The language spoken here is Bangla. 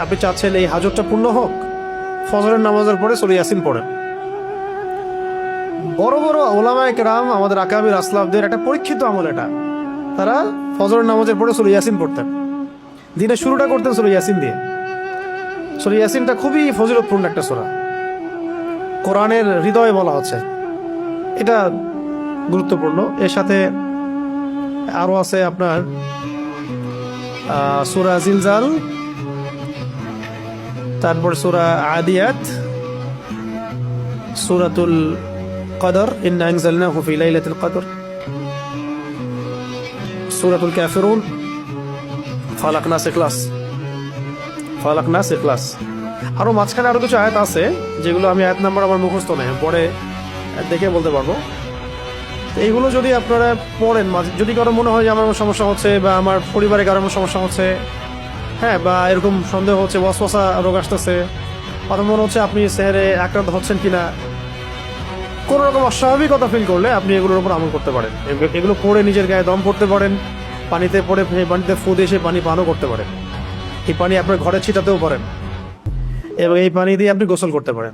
আপনি চাচ্ছেন এই হাজতটা পূর্ণ হোক, ফজরের নামাজের পরে সূরা ইয়াসিন পড়েন। বড় বড় ওলামায়ে কেরাম, আমাদের আকাবির আসলাফদের একটা পরীক্ষিত আমল এটা। তারা ফজরের নামাজের পরে সূরা ইয়াসিন পড়তেন, দিনের শুরুটা করতেন সূরা ইয়াসিন দিয়ে। সূরা ইয়াসিনটা খুবই ফজিলতপূর্ণ একটা সূরা, কোরআনের হৃদয় বলা হচ্ছে, এটা গুরুত্বপূর্ণ। এর সাথে আরো আছে আপনার সূরা জিলজাল, তারপর সূরা আদিয়াত, সূরাতুল কদর, ইন্না আনজালনাহু ফি লাইলাতুল কদর, সূরাতুল কাফিরুন, ফালাক নাস ইখলাস, ফালাক নাস ইখলাস। আরো মাঝখানে আরো কিছু আয়াত আছে যেগুলো আমি আয়াত নাম্বার আমার মুখস্থ নেই, পরে দেখে বলতে পারবো। এইগুলো যদি আপনারা পড়েন, যদি কারো মনে হয় যে আমার সমস্যা হচ্ছে বা আমার পরিবারে কারোর সমস্যা হচ্ছে, হ্যাঁ, বা এরকম সন্দেহ হচ্ছে, ওয়াসওয়াসা রোগ আসতেছে, আমার মনে হচ্ছে আপনি সেহরে আক্রান্ত হচ্ছেন কিনা, কোনো রকম অস্বাভাবিকতা ফিল করলে আপনি এগুলোর উপর আমল করতে পারেন। এগুলো পড়ে নিজের গায়ে দম পড়তে পারেন, পানিতে পড়ে পানিতে ফু দিয়ে সে পানি পানও করতে পারেন, এই পানি আপনার ঘরে ছিটাতেও পারেন এবং এই পানি দিয়ে আপনি গোসল করতে পারেন।